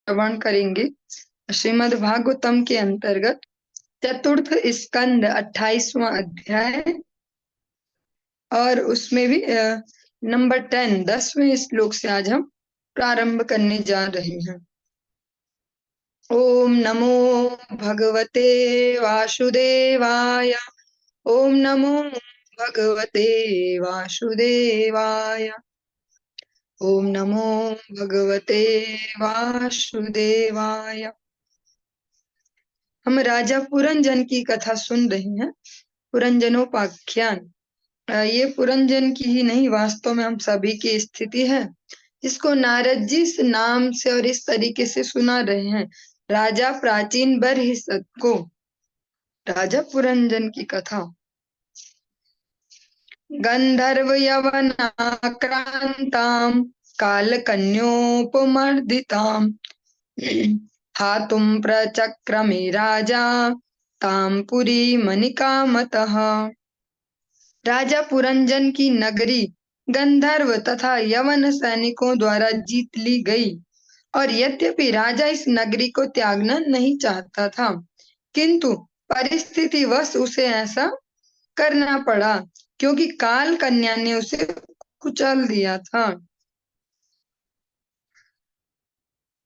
श्रवण करेंगे श्रीमद् भागवतम के अंतर्गत चतुर्थ स्कंद 28वां अध्याय और उसमें भी नंबर 10वें श्लोक से आज हम प्रारंभ करने जा रहे हैं। ओम नमो भगवते वासुदेवाय। ओम नमो भगवते वासुदेवाय। ओम नमो भगवते वासुदेवाय। हम राजा पुरंजन की कथा सुन रहे हैं। पुरंजनोपाख्यान। ये पुरंजन की ही नहीं, वास्तव में हम सभी की स्थिति है, जिसको नारद जी इस नाम से और इस तरीके से सुना रहे हैं। राजा प्राचीन बरहिसत को राजा पुरंजन की कथा। गंधर्व यवनाक्रांताम काल कन्योपमर्दिताम हातुम प्रचक्रमे राजा ताम पुरी मनिकामतः। राजा पुरंजन की नगरी गंधर्व तथा यवन सैनिकों द्वारा जीत ली गई, और यद्यपि राजा इस नगरी को त्यागना नहीं चाहता था, किंतु परिस्थितिवश उसे ऐसा करना पड़ा, क्योंकि काल कन्या ने उसे कुचल दिया था।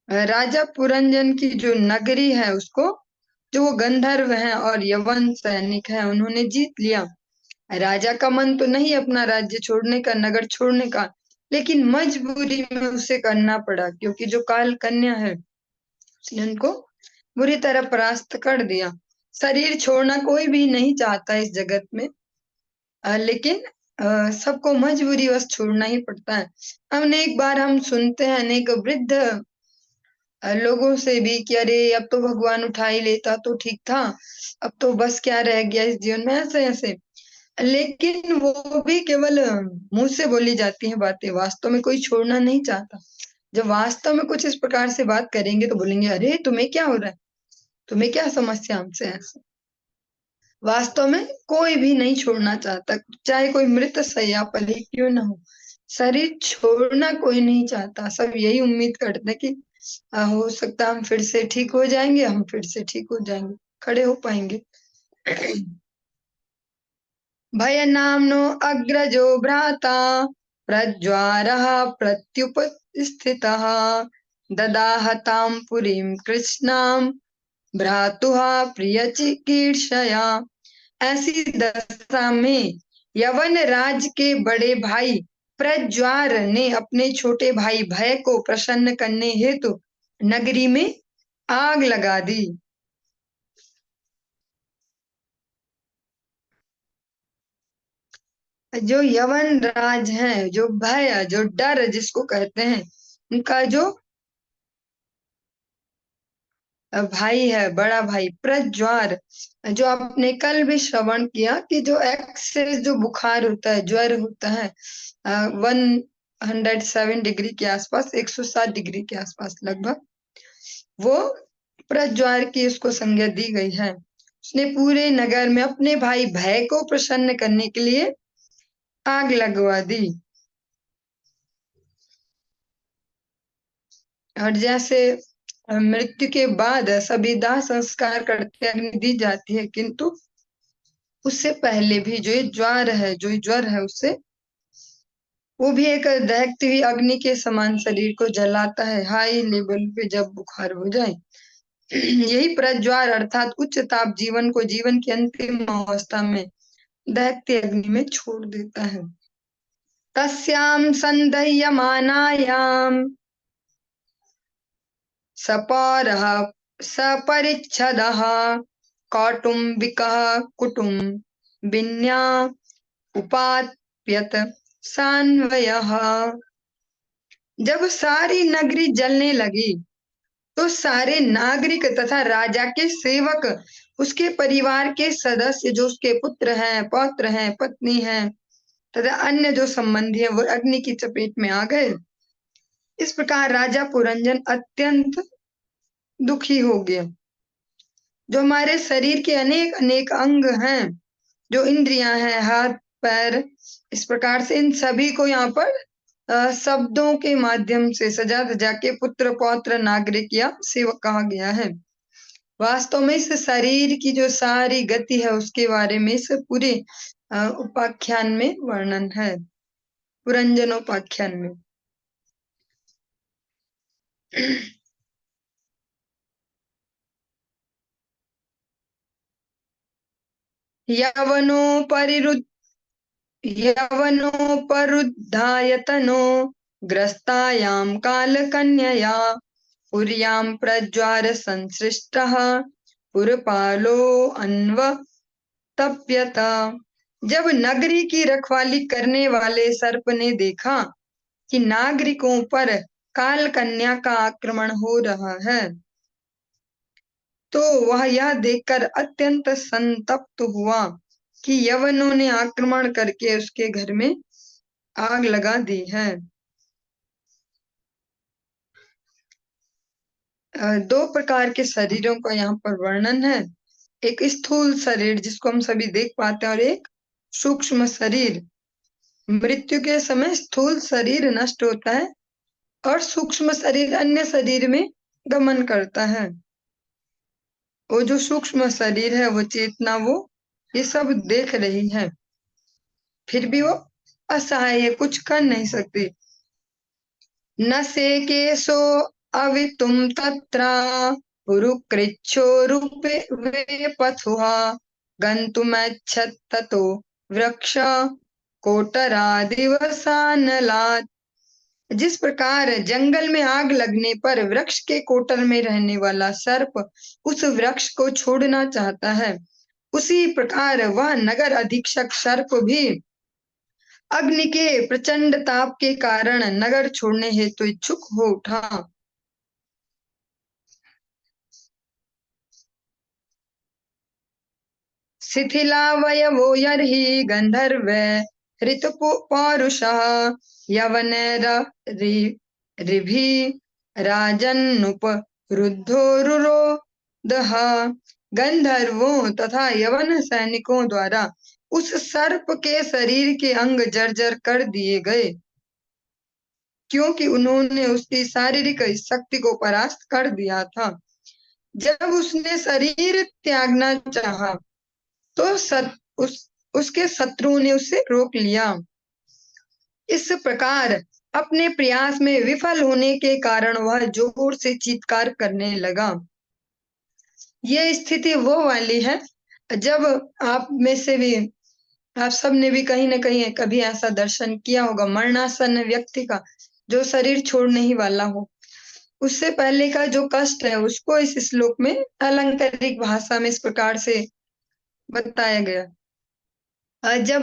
राजा पुरंजन की जो नगरी है उसको, जो वो गंधर्व हैं और यवन सैनिक हैं, उन्होंने जीत लिया। राजा का मन तो नहीं अपना राज्य छोड़ने का, नगर छोड़ने का, लेकिन मजबूरी में उसे करना पड़ा, क्योंकि जो काल कन्या है उसने उनको बुरी तरह परास्त कर दिया। शरीर छोड़ना कोई भी नहीं चाहता इस जगत में, लेकिन सबको मजबूरी बस छोड़ना ही पड़ता है। हमने एक बार हम सुनते हैं अनेक वृद्ध लोगों से भी कि अरे अब तो भगवान उठा ही लेता तो ठीक था, अब तो बस क्या रह गया इस जीवन में, ऐसे ऐसे। लेकिन वो भी केवल मुंह से बोली जाती हैं बातें, वास्तव में कोई छोड़ना नहीं चाहता। जब वास्तव में कुछ इस प्रकार से बात करेंगे तो बोलेंगे अरे तुम्हें क्या हो रहा है, तुम्हें क्या समस्या हमसे, ऐसे। वास्तव में कोई भी नहीं छोड़ना चाहता, चाहे कोई मृत शैया पर ही क्यों ना हो, शरीर छोड़ना कोई नहीं चाहता। सब यही उम्मीद करते हैं कि हो सकता है हम फिर से ठीक हो जाएंगे, हम फिर से ठीक हो जाएंगे, खड़े हो पाएंगे। भय नामनो अग्रजो भ्राता प्रज्वारः प्रत्युपस्थितः ददाहतां पुरीं कृष्णां भ्रातुः प्रियचिकीर्षया। ऐसी दशा में यवन राज के बड़े भाई प्रज्वार ने अपने छोटे भाई भय को प्रसन्न करने हेतु नगरी में आग लगा दी। जो यवन राज है, जो भय, जो डर जिसको कहते हैं, उनका जो भाई है, बड़ा भाई प्रज्वार, जो आपने कल भी श्रवण किया कि जो एक्सेस जो बुखार होता है, ज्वर होता है 107 डिग्री के आसपास, 107 डिग्री के आसपास लगभग, वो प्रज्वार की उसको संज्ञा दी गई है। उसने पूरे नगर में अपने भाई भय को प्रसन्न करने के लिए आग लगवा दी। और जैसे मृत्यु के बाद सभी दाह संस्कार करते अग्नि दी जाती है, किंतु उससे पहले भी जो ये ज्वर है, जो ये ज्वर है, उससे वो भी एक दहकती हुई अग्नि के समान शरीर को जलाता है, हाई लेवल पे जब बुखार हो जाए। यही प्रज्वार अर्थात उच्च ताप जीवन को जीवन की अंतिम अवस्था में दहकती अग्नि में छोड़ देता है। तस्याम संदह्यमानायाम सपरः सपरिच्छदः कौटुंबिकः कुटुम्बिन्या उपाप्यत सान्वयः। जब सारी नगरी जलने लगी तो सारे नागरिक तथा राजा के सेवक, उसके परिवार के सदस्य, जो उसके पुत्र हैं, पौत्र हैं, पत्नी हैं तथा अन्य जो संबंधी है, वो अग्नि की चपेट में आ गए। इस प्रकार राजा पुरंजन अत्यंत दुखी हो गया। जो हमारे शरीर के अनेक अनेक अंग हैं, जो इंद्रियां हैं, हाथ पैर, इस प्रकार से इन सभी को यहाँ पर शब्दों के माध्यम से सजा धजा के पुत्र पौत्र नागरिक या सेवक कहा गया है। वास्तव में इस शरीर की जो सारी गति है उसके बारे में इस पूरे उपाख्यान में वर्णन है, पुरंजन उपाख्यान में। यवनोपरिरुद्ध यवनोपरुद्धायतनो ग्रस्तायां कालकन्यया पुर्यां प्रज्वार संसृष्टः पुरपालो अन्वतप्यत। जब नगरी की रखवाली करने वाले सर्प ने देखा कि नागरिकों पर काल कन्या का आक्रमण हो रहा है, तो वह यह देखकर अत्यंत संतप्त हुआ कि यवनों ने आक्रमण करके उसके घर में आग लगा दी है। दो प्रकार के शरीरों का यहाँ पर वर्णन है, एक स्थूल शरीर जिसको हम सभी देख पाते हैं और एक सूक्ष्म शरीर। मृत्यु के समय स्थूल शरीर नष्ट होता है और सूक्ष्म शरीर अन्य शरीर में गमन करता है। वो जो सूक्ष्म शरीर है, वो चेतना, वो ये सब देख रही है, फिर भी वो असहाय है, कुछ कर नहीं सकती। न से केशो अवितुम तत्र पुरुकृच्छो रूपे वे पथुहा गन्तुमैच्छत् ततो वृक्ष कोटरादिवसानलात्। जिस प्रकार जंगल में आग लगने पर वृक्ष के कोटर में रहने वाला सर्प उस वृक्ष को छोड़ना चाहता है, उसी प्रकार वह नगर अधीक्षक सर्प भी अग्नि के प्रचंड ताप के कारण नगर छोड़ने हेतु इच्छुक हो उठा। शिथिलावयवो यर्हि गंधर्व ऋतुपौरुषः यवनैरिभि राजन्नुपरुद्धोरुरोधः। गंधर्वों तथा यवन सैनिकों द्वारा उस सर्प के शरीर के अंग जर्जर कर दिए गए, क्योंकि उन्होंने उसकी शारीरिक शक्ति को परास्त कर दिया था। जब उसने शरीर त्यागना चाहा तो उसके शत्रुओं ने उसे रोक लिया। इस प्रकार अपने प्रयास में विफल होने के कारण वह जोर से चीत्कार करने लगा। ये स्थिति वो वाली है जब आप में से भी, आप सब ने भी कहीं ना कहीं कभी ऐसा दर्शन किया होगा, मरणासन व्यक्ति का जो शरीर छोड़ने ही वाला हो, उससे पहले का जो कष्ट है उसको इस श्लोक में अलंकारिक भाषा में इस प्रकार से बताया गया। जब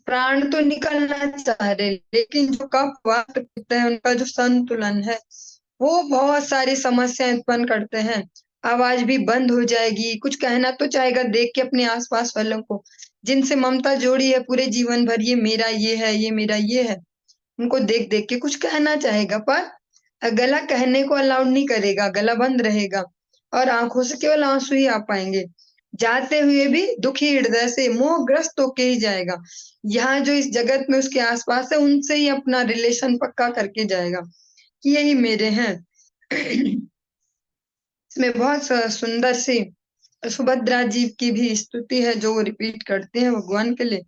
प्राण तो निकलना चाह रहे, लेकिन जो कफ वात पित्त है उनका जो संतुलन है वो बहुत सारी समस्याएं उत्पन्न करते हैं। आवाज भी बंद हो जाएगी, कुछ कहना तो चाहेगा देख के अपने आसपास वालों को जिनसे ममता जोड़ी है पूरे जीवन भर, ये मेरा ये है, ये मेरा ये है, उनको देख देख के कुछ कहना चाहेगा, पर गला कहने को अलाउड नहीं करेगा, गला बंद रहेगा और आंखों से केवल आंसू ही आ पाएंगे। जाते हुए भी दुखी हृदय से मोहग्रस्त होके ही जाएगा। यहाँ जो इस जगत में उसके आसपास है उनसे ही अपना रिलेशन पक्का करके जाएगा कि यही मेरे हैं। इसमें बहुत सुंदर सी सुभद्रा जी की भी स्तुति है जो वो रिपीट करते हैं भगवान के लिए।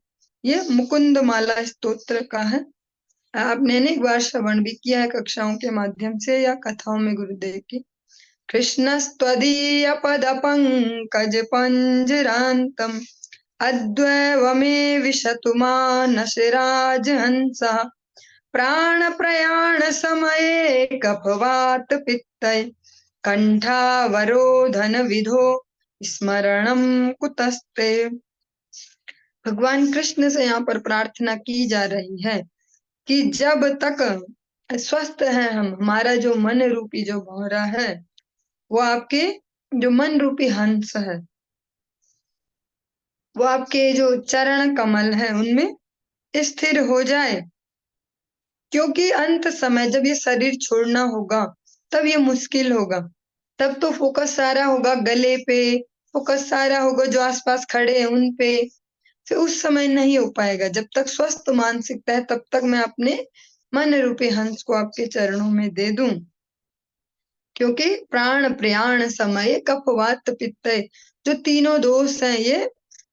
ये मुकुंद माला स्तोत्र का है। आपने अनेक बार श्रवण भी किया है कक्षाओं के माध्यम से या कथाओं में गुरुदेव की। कृष्णस्त्वदीय पद पंकज पंजरान्तम् अद्वैव मे विशतु मानसराजहंसः प्राण प्रयाण समये कफवात पित्तै कंठावरोधन विधो स्मरणम कुतस्ते। भगवान कृष्ण से यहाँ पर प्रार्थना की जा रही है कि जब तक स्वस्थ है हम, हमारा जो मन रूपी जो भौरा है वो आपके जो मन रूपी हंस है वो आपके जो चरण कमल है उनमें स्थिर हो जाए, क्योंकि अंत समय जब ये शरीर छोड़ना होगा तब ये मुश्किल होगा। तब तो फोकस सारा होगा गले पे, फोकस सारा होगा जो आसपास खड़े हैं उन पे, फिर उस समय नहीं हो पाएगा। जब तक स्वस्थ मानसिकता है तब तक मैं अपने मन रूपी हंस को आपके चरणों में दे दूं, क्योंकि प्राण प्रयाण समय कफ वात पित्त, जो तीनों दोष हैं ये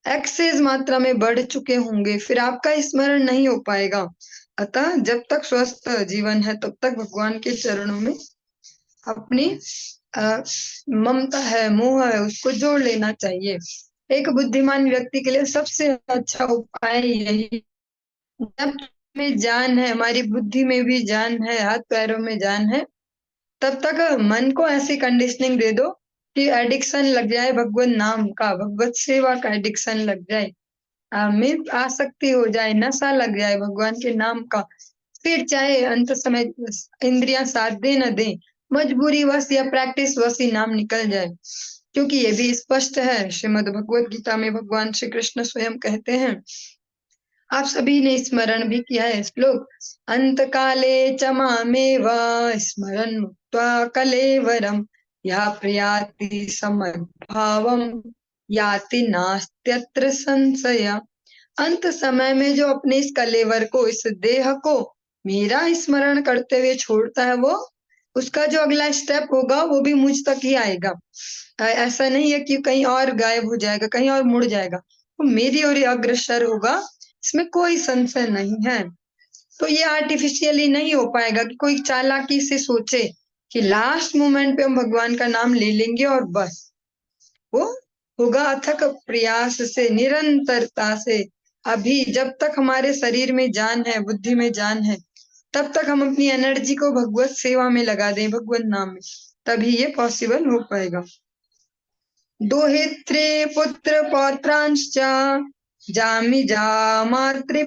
एक्सेस मात्रा में बढ़ चुके होंगे, फिर आपका स्मरण नहीं हो पाएगा। अतः जब तक स्वस्थ जीवन है तब तक भगवान के चरणों में अपनी ममता है, मोह है, उसको जोड़ लेना चाहिए। एक बुद्धिमान व्यक्ति के लिए सबसे अच्छा उपाय यही, जब में जान है, हमारी बुद्धि में भी जान है, हाथ पैरों में जान है, तब तक मन को ऐसी कंडीशनिंग दे दो कि एडिक्शन लग जाए भगवत नाम का, भगवत सेवा का एडिक्शन लग जाए, में आसक्ति हो जाए, नशा लग जाए भगवान के नाम का। फिर चाहे अंत समय इंद्रियां साथ दे न दे, मजबूरी वश या प्रैक्टिस वश ही नाम निकल जाए, क्योंकि ये भी स्पष्ट है, श्रीमद् भगवत गीता में भगवान श्री कृष्ण स्वयं कहते हैं, आप सभी ने स्मरण भी किया है श्लोक, अंत काले च मामेव स्मरन् मुक्त्वा कलेवरम या प्रयाति समद्भावम याति नास्त्यत्र संशय। अंत समय में जो अपने इस कलेवर को, इस देह को मेरा स्मरण करते हुए छोड़ता है, वो उसका जो अगला स्टेप होगा वो भी मुझ तक ही आएगा। ऐसा नहीं है कि कहीं और गायब हो जाएगा, कहीं और मुड़ जाएगा, वो मेरी ओर ही अग्रसर होगा, इसमें कोई संशय नहीं है। तो ये आर्टिफिशियली नहीं हो पाएगा कि कोई चालाकी से सोचे कि लास्ट मोमेंट पे हम भगवान का नाम ले लेंगे और बस। वो होगा अथक प्रयास से, निरंतरता से। अभी जब तक हमारे शरीर में जान है, बुद्धि में जान है, तब तक हम अपनी एनर्जी को भगवत सेवा में लगा दें, भगवत नाम में, तभी ये पॉसिबल हो पाएगा। दोहित्रे पुत्र पौत्रांश्च जामि जामातृपार्षदान्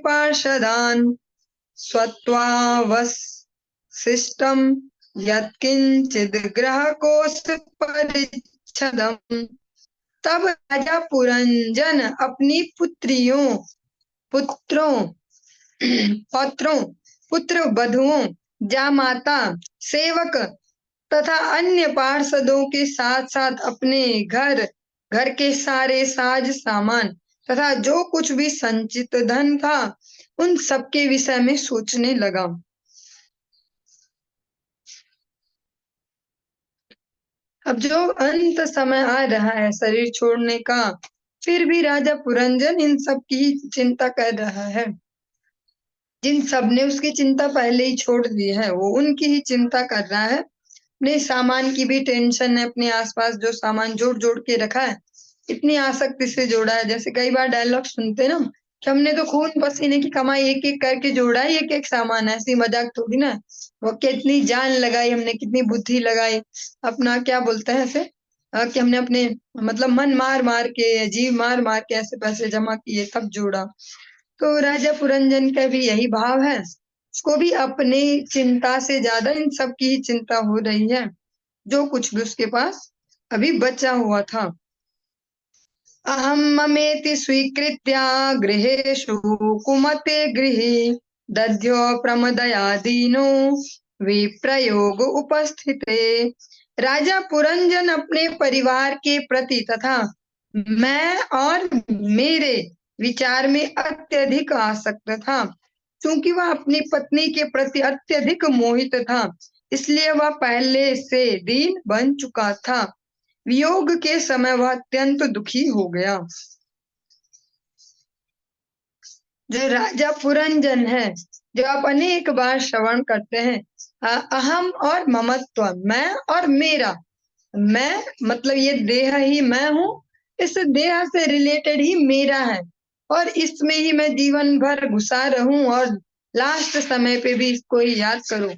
स्वत्वावशिष्टं यत्किंचिद् ग्रहकोश परिच्छदम्। तब राजा पुरंजन अपनी पुत्रियों, पुत्रों, पौत्रों, पुत्र वधुओं, जामाता, सेवक तथा अन्य पार्षदों के साथ साथ अपने घर, घर के सारे साज सामान तथा जो कुछ भी संचित धन था, उन सबके विषय में सोचने लगा। अब जो अंत समय आ रहा है शरीर छोड़ने का, फिर भी राजा पुरंजन इन सब की चिंता कर रहा है। जिन सब ने उसकी चिंता पहले ही छोड़ दी है, वो उनकी ही चिंता कर रहा है। अपने सामान की भी टेंशन है, अपने आसपास जो सामान जोड़ जोड़ के रखा है, इतनी आसक्ति से जोड़ा है। जैसे कई बार डायलॉग सुनते हैं ना कि हमने तो खून पसीने की कमाई एक एक करके जोड़ा है, एक एक सामान, ऐसी मजाक थोड़ी ना। वो कितनी जान लगाई हमने, कितनी बुद्धि लगाई, अपना क्या बोलते हैं ऐसे, कि हमने अपने मतलब मन मार मार के, जीव मार मार के ऐसे पैसे जमा किए, तब जोड़ा। तो राजा पुरंजन का भी यही भाव है, उसको भी अपनी चिंता से ज्यादा इन सब की ही चिंता हो रही है, जो कुछ भी उसके पास अभी बचा हुआ था। अहम ममेति स्वीकृत्य गृहेषु कुमते गृहे दध्यो प्रमदया दीनो विप्रयोग उपस्थिते। राजा पुरंजन अपने परिवार के प्रति तथा मैं और मेरे विचार में अत्यधिक आसक्त था। क्योंकि वह अपनी पत्नी के प्रति अत्यधिक मोहित था, इसलिए वह पहले से दीन बन चुका था। वियोग के समय वह अत्यंत दुखी हो गया। जो राजा पुरंजन है, जो आप अनेक बार श्रवण करते हैं, अहम और ममत्व, मैं और मेरा, मैं मतलब ये देह ही मैं हूँ, इस देह से रिलेटेड ही मेरा है, और इसमें ही मैं जीवन भर घुसा रहूं और लास्ट समय पे भी इसको ही याद करूं।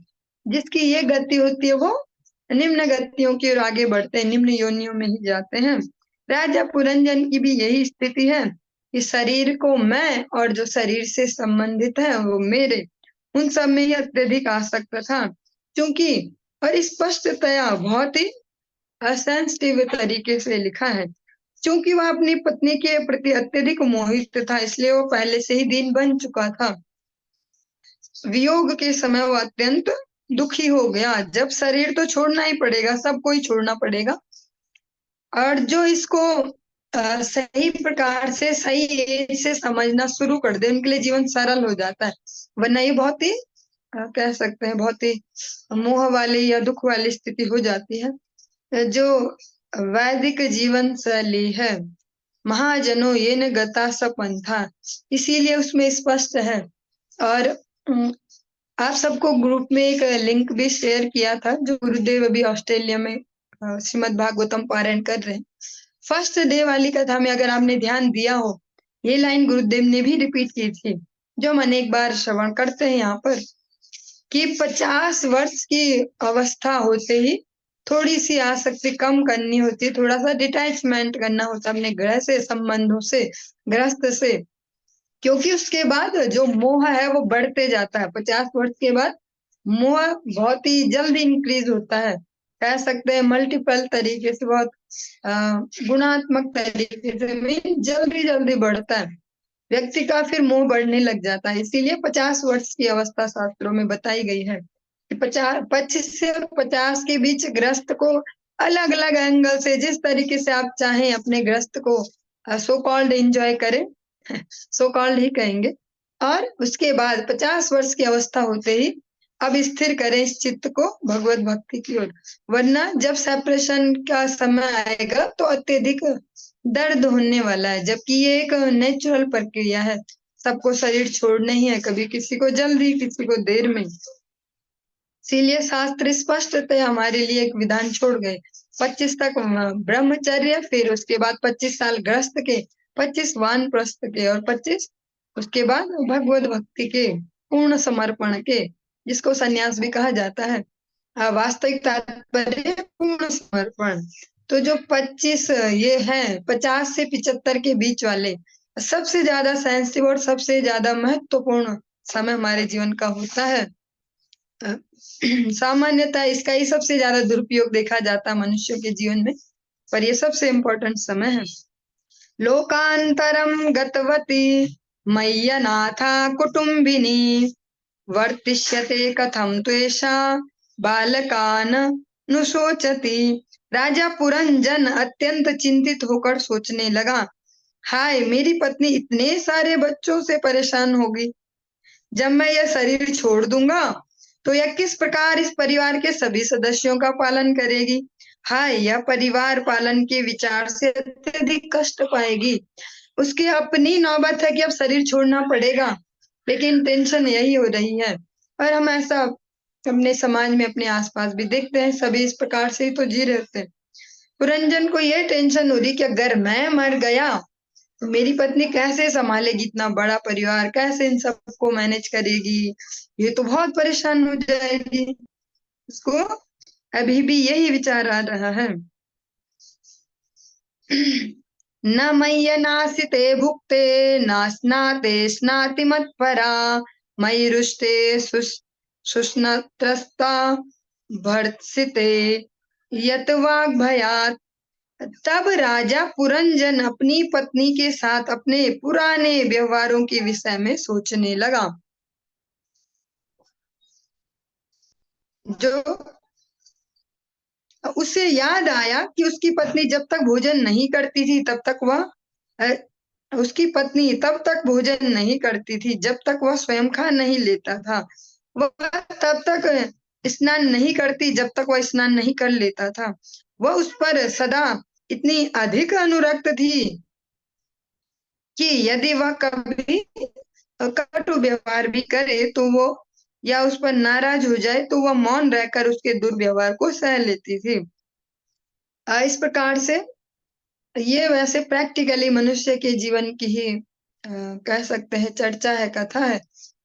जिसकी ये गति होती है वो निम्न गतियों की ओर आगे बढ़ते हैं, निम्न योनियों में ही जाते हैं। राजा पुरंजन की भी यही स्थिति है कि शरीर को मैं और जो शरीर से संबंधित है वो मेरे, उन सब में ही अत्यधिक आसक्त था। क्योंकि और स्पष्टतया बहुत ही असेंसिटिव तरीके से लिखा है, क्योंकि वह अपनी पत्नी के प्रति अत्यधिक मोहित था, इसलिए वो पहले से ही दीन बन चुका था। वियोग के समय वो अत्यंत दुखी हो गया। जब शरीर तो छोड़ना ही पड़ेगा, सबको ही छोड़ना पड़ेगा, और जो इसको सही प्रकार से, सही एज से समझना शुरू कर दे, उनके लिए जीवन सरल हो जाता है। वरना ये बहुत ही कह सकते हैं बहुत ही मोह वाली या दुख वाली स्थिति हो जाती है। जो वैदिक जीवन शैली है, महाजनों ये न गता सपंथा, इसीलिए उसमें स्पष्ट है। और आप सबको ग्रुप में एक लिंक भी शेयर किया था, जो गुरुदेव अभी ऑस्ट्रेलिया में श्रीमद् भागवतम पारायण कर रहे हैं। फर्स्ट डे वाली कथा में अगर आपने ध्यान दिया हो, ये लाइन गुरुदेव ने भी रिपीट की थी, जो हम अनेक बार श्रवण करते हैं यहाँ पर, कि 50 वर्ष की अवस्था होते ही थोड़ी सी आसक्ति कम करनी होती है, थोड़ा सा डिटैचमेंट करना होता है अपने ग्रह से, संबंधों से, गृहस्थ से, क्योंकि उसके बाद जो मोह है वो बढ़ते जाता है। 50 वर्ष के बाद मोह बहुत ही जल्दी इंक्रीज होता है, कह सकते हैं मल्टीपल तरीके से, बहुत गुणात्मक तरीके से जल्दी जल्दी बढ़ता है व्यक्ति का, फिर मोह बढ़ने लग जाता है। इसीलिए 50 वर्ष की अवस्था शास्त्रों में बताई गई है कि 25 से 50 के बीच ग्रस्त को अलग अलग एंगल से, जिस तरीके से आप चाहें अपने ग्रस्त को सो कॉल्ड एंजॉय करें, सो कॉल्ड ही कहेंगे। और उसके बाद 50 वर्ष की अवस्था होते ही अब स्थिर करें इस चित्त को भगवत भक्ति की ओर, वरना जब सेपरेशन का समय आएगा तो अत्यधिक दर्द होने वाला है, जबकि ये एक नेचुरल प्रक्रिया है। सबको शरीर छोड़ना ही है, कभी किसी को जल्दी, किसी को देर में। इसीलिए शास्त्र स्पष्टतः हमारे लिए एक विधान छोड़ गए। 25 तक ब्रह्मचर्य, फिर उसके बाद 25 साल गृहस्थ के, 25 वानप्रस्थ के, और 25 उसके बाद भगवत भक्ति के पूर्ण समर्पण के, जिसको सन्यास भी कहा जाता है। वास्तविक तात्पर्य पूर्ण समर्पण। तो जो 25 ये है, 50 से 75 के बीच वाले, सबसे ज्यादा सेंसिटिव और सबसे ज्यादा महत्वपूर्ण समय हमारे जीवन का होता है। सामान्यतः इसका ही सबसे ज्यादा दुरुपयोग देखा जाता है मनुष्य के जीवन में, पर ये सबसे इम्पोर्टेंट समय है। लोकांतरम गतवती मय्यनाथा कुटुंबिनी, वर्तिष्यते कथम त्वेषा बालकान नुशोचती। राजा पुरंजन अत्यंत चिंतित होकर सोचने लगा, हाय मेरी पत्नी इतने सारे बच्चों से परेशान होगी, जब मैं यह शरीर छोड़ दूंगा तो यह किस प्रकार इस परिवार के सभी सदस्यों का पालन करेगी। हाय, यह परिवार पालन के विचार से अत्यधिक कष्ट पाएगी। उसकी अपनी नौबत है कि अब शरीर छोड़ना पड़ेगा, लेकिन टेंशन यही हो रही है। और हम ऐसा अपने समाज में, अपने आसपास भी देखते हैं, सभी इस प्रकार से ही तो जी रहे थे। पुरंजन को यह टेंशन हो रही कि अगर मैं मर गया तो मेरी पत्नी कैसे संभालेगी इतना बड़ा परिवार, कैसे इन सबको मैनेज करेगी, ये तो बहुत परेशान हो जाएगी। उसको अभी भी यही विचार आ रहा है। न मय्य नासिते भुक्ते नास्नाते स्नाति मत्परा, मयि रुष्टे शुष्णत्रस्ता भर्त्सिते यत वाग् भयात्। तब राजा पुरंजन अपनी पत्नी के साथ अपने पुराने व्यवहारों के विषय में सोचने लगा। जो उसे याद आया कि उसकी पत्नी जब तक भोजन नहीं करती थी तब तक वह उसकी पत्नी तब तक भोजन नहीं करती थी जब तक वह स्वयं खा नहीं लेता था। वह तब तक स्नान नहीं करती जब तक वह स्नान नहीं कर लेता था। वह उस पर सदा इतनी अधिक अनुरक्त थी कि यदि वह कभी कटु व्यवहार भी करे तो वो, या उस पर नाराज हो जाए तो वह मौन रहकर उसके दुर्व्यवहार को सह लेती थी। इस प्रकार से ये वैसे प्रैक्टिकली मनुष्य के जीवन की ही कह सकते हैं चर्चा है, कथा है।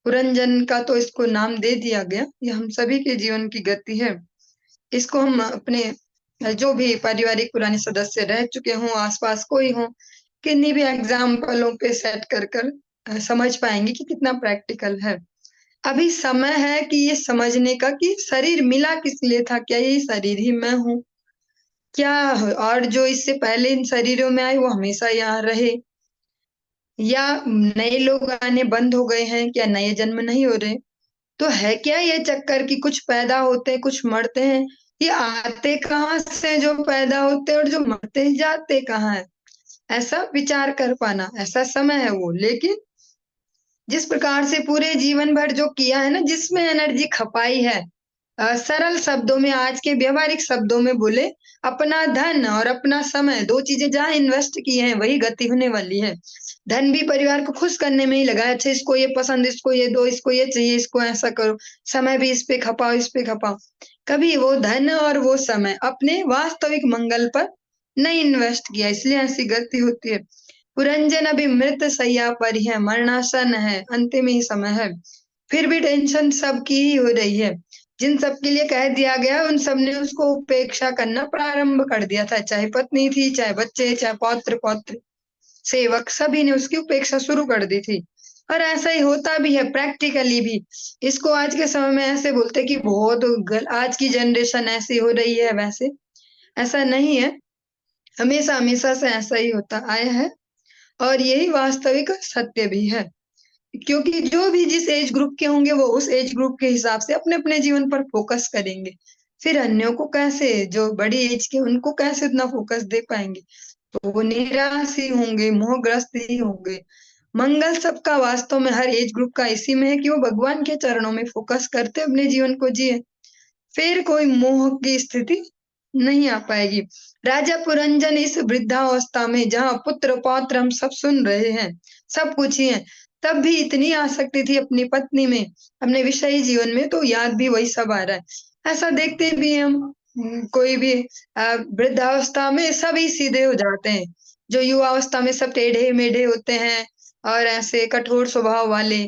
पुरंजन का तो इसको नाम दे दिया गया, ये हम सभी के जीवन की गति है। इसको हम अपने जो भी पारिवारिक पुराने सदस्य रह चुके हों, आसपास कोई हो, किन्हीं भी एग्जाम्पलों पे सेट कर समझ पाएंगे कि कितना प्रैक्टिकल है। अभी समय है कि ये समझने का कि शरीर मिला किस लिए था, क्या ये शरीर ही मैं हूँ क्या, और जो इससे पहले इन शरीरों में आए वो हमेशा यहाँ रहे, या नए लोग आने बंद हो गए हैं, क्या नए जन्म नहीं हो रहे। तो है क्या ये चक्कर कि कुछ पैदा होते हैं कुछ मरते हैं, ये आते कहाँ से जो पैदा होते हैं और जो मरते हैं जाते कहाँ है। ऐसा विचार कर पाना, ऐसा समय है वो। लेकिन जिस प्रकार से पूरे जीवन भर जो किया है ना, जिसमें एनर्जी खपाई है, सरल शब्दों में, आज के व्यवहारिक शब्दों में बोले, अपना धन और अपना समय, दो चीजें जहाँ इन्वेस्ट की हैं वही गति होने वाली है। धन भी परिवार को खुश करने में ही लगा है, अच्छा इसको ये पसंद, इसको ये दो, इसको ये चाहिए, इसको ऐसा करो। समय भी इस पे खपाओ, इस पे खपाओ। कभी वो धन और वो समय अपने वास्तविक मंगल पर नहीं इन्वेस्ट किया, इसलिए ऐसी गति होती है। पुरंजन अभी मृत शैया पर ही है, मरणासन है, अंतिम ही समय है, फिर भी टेंशन सबकी ही हो रही है। जिन सबके लिए कह दिया गया उन सब ने उसको उपेक्षा करना प्रारंभ कर दिया था, चाहे पत्नी थी, चाहे बच्चे, चाहे पौत्र पौत्र, सेवक, सभी ने उसकी उपेक्षा शुरू कर दी थी। और ऐसा ही होता भी है प्रैक्टिकली भी। इसको आज के समय में ऐसे बोलते कि आज की जनरेशन ऐसी हो रही है, वैसे ऐसा नहीं है। हमेशा हमेशा से ऐसा ही होता आया है, और यही वास्तविक सत्य भी है। क्योंकि जो भी जिस एज ग्रुप के होंगे वो उस एज ग्रुप के हिसाब से अपने अपने जीवन पर फोकस करेंगे। फिर अन्यों को कैसे, जो बड़ी एज के, उनको कैसे उतना फोकस दे पाएंगे? तो वो निराश ही होंगे, मोहग्रस्त ही होंगे। मंगल सबका वास्तव में हर एज ग्रुप का इसी में है कि वो भगवान के चरणों में फोकस करते अपने जीवन को जिए, फिर कोई मोह की स्थिति नहीं आ पाएगी। राजा पुरंजन इस वृद्धावस्था में, जहाँ पुत्र पौत्र हम सब सुन रहे हैं, सब कुछ ही है, तब भी इतनी आसक्ति थी अपनी पत्नी में, अपने विषयी जीवन में, तो याद भी वही सब आ रहा है। ऐसा देखते भी हैं हम, कोई भी वृद्धावस्था में सभी सीधे हो जाते हैं। जो युवावस्था में सब टेढ़े मेढ़े होते हैं और ऐसे कठोर स्वभाव वाले,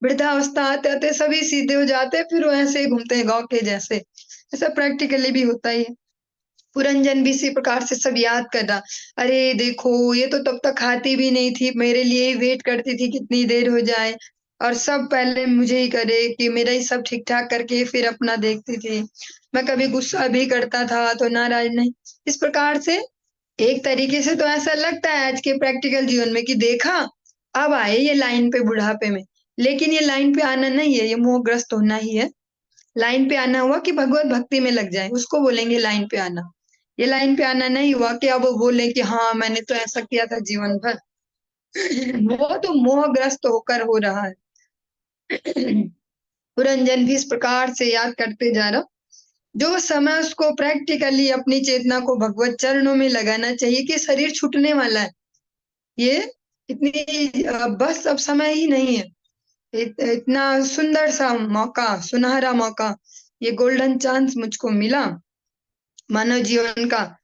वृद्धावस्था आते आते सभी सीधे हो जाते हैं, फिर वो ऐसे ही घूमते हैं गांव के जैसे। ऐसा प्रैक्टिकली भी होता ही है। पुरंजन भी इसी प्रकार से सब याद कर रहा, अरे देखो ये तो तब तक खाती भी नहीं थी, मेरे लिए ही वेट करती थी कितनी देर हो जाए, और सब पहले मुझे ही करे कि मेरा ही सब ठीक ठाक करके फिर अपना देखती थी। मैं कभी गुस्सा भी करता था तो नाराज नहीं। इस प्रकार से एक तरीके से तो ऐसा लगता है आज के प्रैक्टिकल जीवन में कि देखा, अब आए ये लाइन पे बुढ़ापे में। लेकिन ये लाइन पे आना नहीं है, ये मोहग्रस्त होना ही है। लाइन पे आना हुआ कि भगवत भक्ति में लग जाए, उसको बोलेंगे लाइन पे आना। ये लाइन पे आना नहीं हुआ कि अब वो बोले कि हाँ मैंने तो ऐसा किया था जीवन भर। वो तो मोहग्रस्त होकर हो रहा है। पुरंजन भी इस प्रकार से याद करते जा रहा, जो समय उसको प्रैक्टिकली अपनी चेतना को भगवत चरणों में लगाना चाहिए कि शरीर छूटने वाला है। ये इतनी बस अब समय ही नहीं है। इतना सुंदर सा मौका, सुनहरा मौका, ये गोल्डन चांस मुझको मिला मानव जीवन का,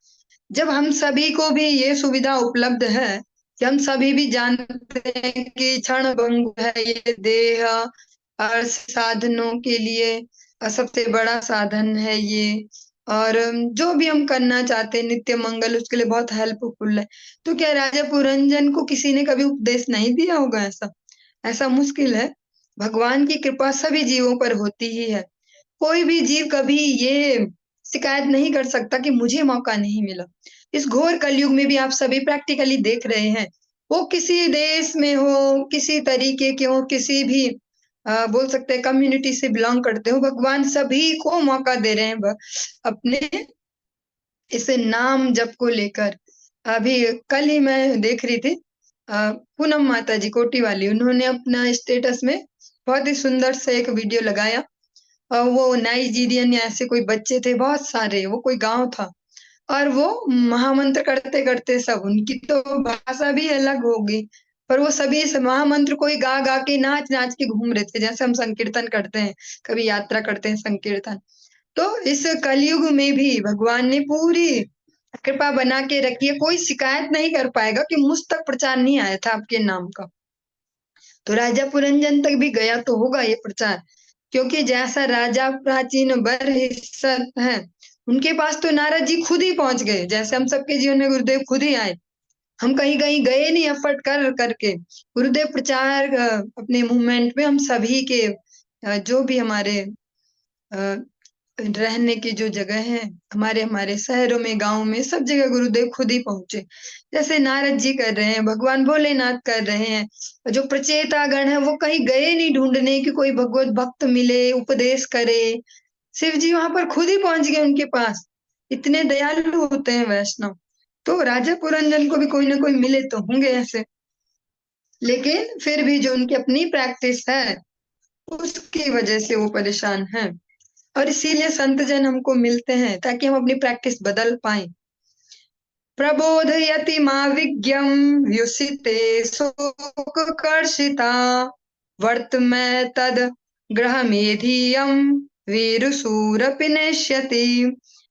जब हम सभी को भी ये सुविधा उपलब्ध है कि हम सभी भी जानते हैं कि क्षण भंग है ये देह, और साधनों के लिए सबसे बड़ा साधन है ये, और जो भी हम करना चाहते हैं नित्य मंगल, उसके लिए बहुत हेल्पफुल है। तो क्या राजा पुरंजन को किसी ने कभी उपदेश नहीं दिया होगा ऐसा? ऐसा मुश्किल है। भगवान की कृपा सभी जीवों पर होती ही है। कोई भी जीव कभी ये शिकायत नहीं कर सकता कि मुझे मौका नहीं मिला। इस घोर कलयुग में भी आप सभी प्रैक्टिकली देख रहे हैं, वो किसी देश में हो, किसी तरीके के हो, किसी भी बोल सकते हैं कम्युनिटी से बिलोंग करते हो, भगवान सभी को मौका दे रहे हैं अपने इस नाम जप को लेकर। अभी कल ही मैं देख रही थी, पूनम माता जी कोटी वाली, उन्होंने अपना स्टेटस में बहुत ही सुंदर से एक वीडियो लगाया, और वो नाइजीरियन या ऐसे कोई बच्चे थे बहुत सारे, वो कोई गांव था, और वो महामंत्र करते करते सब, उनकी तो भाषा भी अलग होगी, पर वो सभी इस महामंत्र को ही गा गा के नाच नाच के घूम रहे थे, जैसे हम संकीर्तन करते हैं, कभी यात्रा करते हैं संकीर्तन। तो इस कलयुग में भी भगवान ने पूरी कृपा बना के रखी है, कोई शिकायत नहीं कर पाएगा कि मुझ तक प्रचार नहीं आया था आपके नाम का। तो राजा पुरंजन तक भी गया तो होगा ये प्रचार, क्योंकि जैसा राजा प्राचीन बरहिस्सत है, उनके पास तो नारद जी खुद ही पहुंच गए, जैसे हम सबके जीवन में गुरुदेव खुद ही आए। हम कहीं कहीं गए नहीं एफर्ट कर करके, गुरुदेव प्रचार अपने मूवमेंट में हम सभी के जो भी हमारे अ, रहने की जो जगह है, हमारे हमारे शहरों में, गांव में, सब जगह गुरुदेव खुद ही पहुंचे, जैसे नारद जी कर रहे हैं, भगवान भोलेनाथ कर रहे हैं। जो प्रचेतागण है वो कहीं गए नहीं ढूंढने कि कोई भगवत भक्त मिले उपदेश करे, शिव जी वहां पर खुद ही पहुंच गए उनके पास। इतने दयालु होते हैं वैष्णव। तो राजा पुरंजन को भी कोई ना कोई मिले तो होंगे ऐसे। लेकिन फिर भी जो उनकी अपनी प्रैक्टिस है उसकी वजह से वो परेशान हैं। और इसीलिए संत जन हमको मिलते हैं ताकि हम अपनी प्रैक्टिस बदल पाएं। प्रबोधयति मां विज्ञम व्युसिते शोककर्षिता वर्तमे तद ग्रहमेधियम वीरशूरपि नेष्यति।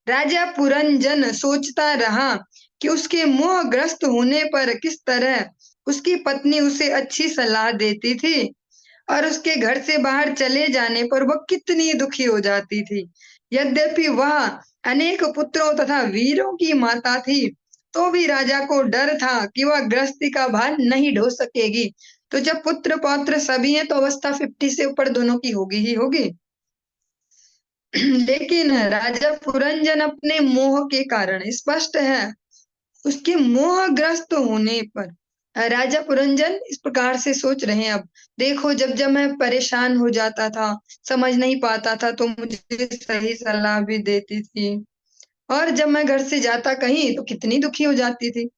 राजा पुरंजन सोचता रहा कि उसके मोहग्रस्त होने पर किस तरह उसकी पत्नी उसे अच्छी सलाह देती थी और उसके घर से बाहर चले जाने पर वह कितनी दुखी हो जाती थी। यद्यपि वह अनेक पुत्रों तथा वीरों की माता थी, तो भी राजा को डर था कि वह गृहस्थी का भार नहीं ढो सकेगी। तो जब पुत्र पौत्र सभी हैं तो अवस्था 50 से ऊपर दोनों की होगी ही होगी। लेकिन राजा पुरंजन अपने मोह के कारण स्पष्ट है, उसके मोहग्रस्त होने पर राजा पुरंजन इस प्रकार से सोच रहे हैं। अब देखो, जब जब मैं परेशान हो जाता था, समझ नहीं पाता था, तो मुझे सही सलाह भी देती थी, और जब मैं घर से जाता कहीं तो कितनी दुखी हो जाती थी।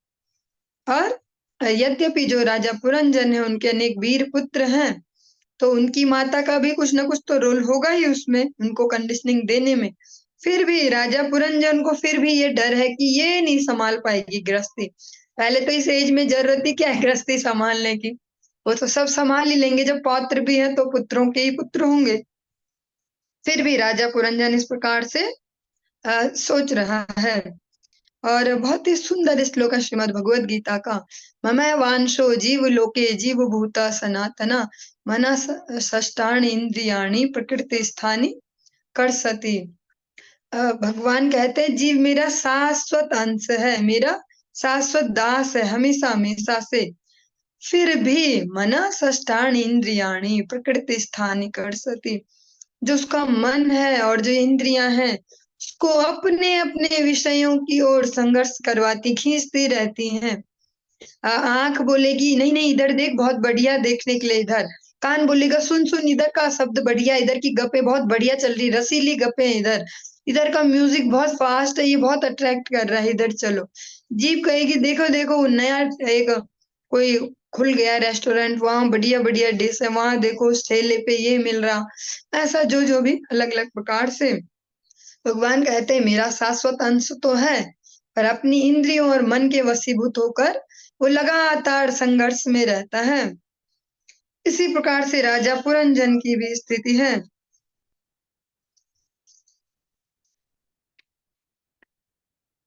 और यद्यपि जो राजा पुरंजन है उनके अनेक वीर पुत्र हैं, तो उनकी माता का भी कुछ ना कुछ तो रोल होगा ही उसमें, उनको कंडीशनिंग देने में। फिर भी राजा पुरंजन को फिर भी ये डर है कि ये नहीं संभाल पाएगी गृहस्थी। पहले तो इस एज में जरूरत ही क्या है गृहस्थी संभालने की, वो तो सब संभाल ही लेंगे, जब पौत्र भी है तो पुत्रों के ही पुत्र होंगे। फिर भी राजा पुरंजन इस प्रकार से सोच रहा है। और बहुत ही सुंदर श्लोक है श्रीमद् भगवद गीता का। ममैव वांशो जीव लोके जीव भूता सनातना मनस षष्ठानि इंद्रियाणि प्रकृति स्थानि कर्षति। भगवान कहते हैं जीव मेरा शाश्वत अंश है, मेरा शाश्वत दास है, हमेशा हमेशा से। फिर भी मन षष्ठानि इंद्रियाणि प्रकृति स्थानि कर्षति। जो उसका मन है और जो इंद्रियां हैं उसको अपने अपने विषयों की ओर संघर्ष करवाती, खींचती रहती हैं। आंख बोलेगी नहीं नहीं इधर देख, बहुत बढ़िया देखने के लिए इधर। कान बोलेगा सुन सुन इधर का शब्द बढ़िया, इधर की गप्पे बहुत बढ़िया चल रही, रसीली गप्पे हैं इधर, इधर का म्यूजिक बहुत फास्ट है, ये बहुत अट्रैक्ट कर रहा है, इधर चलो। जीभ कहेगी देखो देखो नया एक कोई खुल गया रेस्टोरेंट, वहां बढ़िया बढ़िया डिश है, वहां देखो उस ठेले पे ये मिल रहा। ऐसा जो जो भी अलग अलग प्रकार से भगवान कहते हैं मेरा शाश्वत अंश तो है, पर अपनी इंद्रियों और मन के वशीभूत होकर वो लगातार संघर्ष में रहता है। इसी प्रकार से राजा पुरंजन की भी स्थिति है।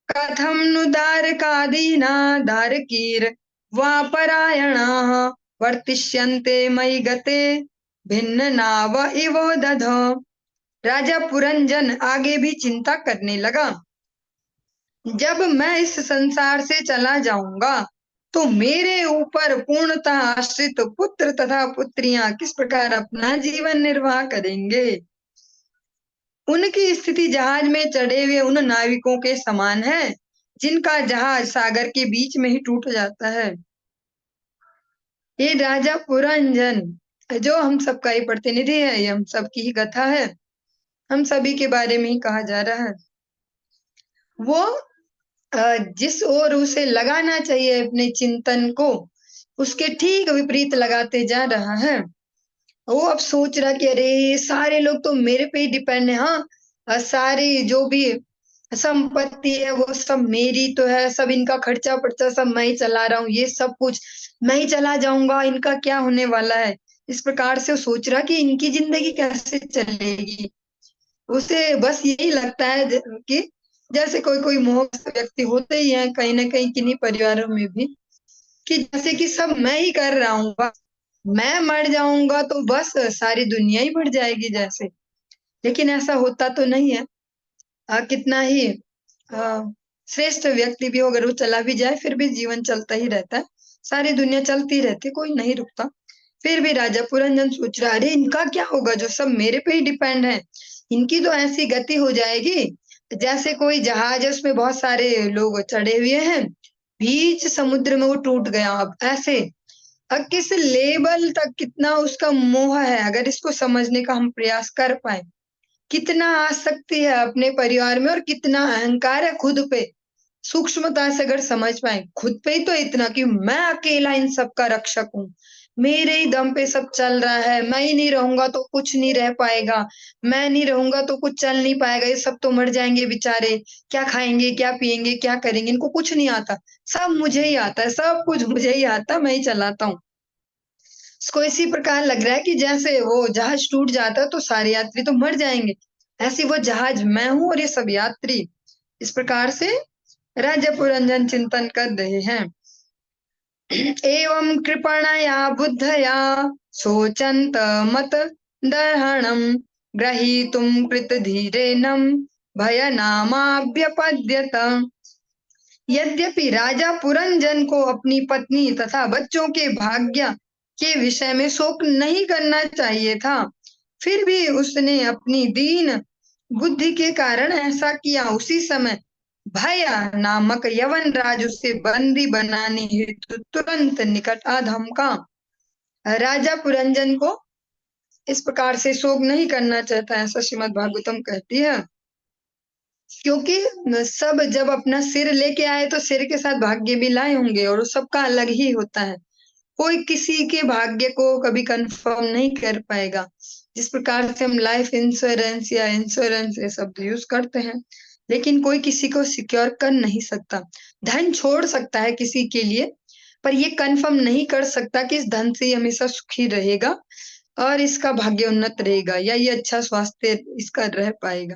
कथम नु दारकादीना दारकीर वा परायणाः वर्तिष्यन्ते मयि गते भिन्न नाव इवो दधो। राजा पुरंजन आगे भी चिंता करने लगा, जब मैं इस संसार से चला जाऊंगा तो मेरे ऊपर पूर्णतः आश्रित पुत्र तथा पुत्रियां किस प्रकार अपना जीवन निर्वाह करेंगे। उनकी स्थिति जहाज में चढ़े हुए उन नाविकों के समान है जिनका जहाज सागर के बीच में ही टूट जाता है। ये राजा पुरंजन जो हम सबका ही प्रतिनिधि है, ये हम सबकी ही कथा है, हम सभी के बारे में ही कहा जा रहा है। वो जिस ओर उसे लगाना चाहिए अपने चिंतन को, उसके ठीक विपरीत लगाते जा रहा है। वो अब सोच रहा कि अरे सारे लोग तो मेरे पे ही डिपेंड है। हाँ, सारी जो भी संपत्ति है वो सब मेरी तो है, सब इनका खर्चा पर्चा सब मैं ही चला रहा हूँ, ये सब कुछ मैं ही चला जाऊंगा, इनका क्या होने वाला है। इस प्रकार से वो सोच रहा कि इनकी जिंदगी कैसे चलेगी। उसे बस यही लगता है कि जैसे कोई कोई मोहग्रस्त व्यक्ति होते ही हैं कहीं ना कहीं किन्हीं परिवारों में भी, कि जैसे कि सब मैं ही कर रहा हूँ, बस मैं मर जाऊंगा तो बस सारी दुनिया ही बढ़ जाएगी जैसे। लेकिन ऐसा होता तो नहीं है। कितना ही श्रेष्ठ व्यक्ति भी हो, अगर वो चला भी जाए फिर भी जीवन चलता ही रहता है, सारी दुनिया चलती रहती, कोई नहीं रुकता। फिर भी राजा पुरंजन सोच रहा अरे इनका क्या होगा जो सब मेरे पे ही डिपेंड है, इनकी तो ऐसी गति हो जाएगी जैसे कोई जहाज है उसमें बहुत सारे लोग चढ़े हुए हैं, बीच समुद्र में वो टूट गया। अब ऐसे अब किस लेवल तक कितना उसका मोह है, अगर इसको समझने का हम प्रयास कर पाए, कितना आसक्ति है अपने परिवार में और कितना अहंकार है खुद पे, सूक्ष्मता से अगर समझ पाए खुद पे ही तो इतना कि मैं अकेला इन सब का रक्षक हूँ, मेरे ही दम पे सब चल रहा है, मैं ही नहीं रहूंगा तो कुछ नहीं रह पाएगा, मैं नहीं रहूंगा तो कुछ चल नहीं पाएगा, ये सब तो मर जाएंगे बेचारे, क्या खाएंगे क्या पिएंगे क्या करेंगे, इनको कुछ नहीं आता, सब मुझे ही आता है, सब कुछ मुझे ही आता, मैं ही चलाता हूँ। इसको इसी प्रकार लग रहा है कि जैसे वो जहाज टूट जाता है तो सारे यात्री तो मर जाएंगे, ऐसे वो जहाज मैं हूं और ये सब यात्री। इस प्रकार से राजा पुरंजन चिंतन कर रहे हैं। एवं कृपणया बुद्धया सोचन्त मत दर्हणं ग्रहीतुं कृतधीरेनं भयनामाभ्यपद्यत। यद्यपि राजा पुरंजन को अपनी पत्नी तथा बच्चों के भाग्य के विषय में शोक नहीं करना चाहिए था, फिर भी उसने अपनी दीन बुद्धि के कारण ऐसा किया। उसी समय भय नामक यवन राज उसे बंदी बनाने हेतु तुरंत निकट आ धमका। राजा पुरंजन को इस प्रकार से शोक नहीं करना चाहता, ऐसा श्रीमद् भागवतम कहती है, क्योंकि सब जब अपना सिर लेके आए तो सिर के साथ भाग्य भी लाए होंगे और सबका अलग ही होता है, कोई किसी के भाग्य को कभी कंफर्म नहीं कर पाएगा। जिस प्रकार से हम लाइफ इंश्योरेंस या इंश्योरेंस ये शब्द यूज करते हैं, लेकिन कोई किसी को सिक्योर कर नहीं सकता। धन छोड़ सकता है किसी के लिए, पर ये कंफर्म नहीं कर सकता कि इस धन से ये हमेशा सुखी रहेगा और इसका भाग्य उन्नत रहेगा या ये अच्छा स्वास्थ्य इसका रह पाएगा।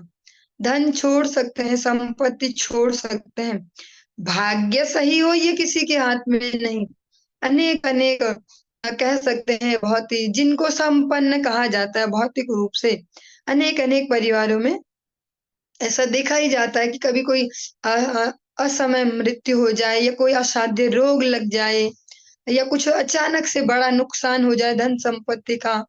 धन छोड़ सकते हैं, संपत्ति छोड़ सकते हैं, भाग्य सही हो ये किसी के हाथ में नहीं। अनेक अनेक कह सकते हैं बहुत ही जिनको संपन्न कहा जाता है भौतिक रूप से, अनेक अनेक परिवारों में ऐसा देखा ही जाता है कि कभी कोई असमय मृत्यु हो जाए या कोई असाध्य रोग लग जाए या कुछ अचानक से बड़ा नुकसान हो जाए धन संपत्ति का,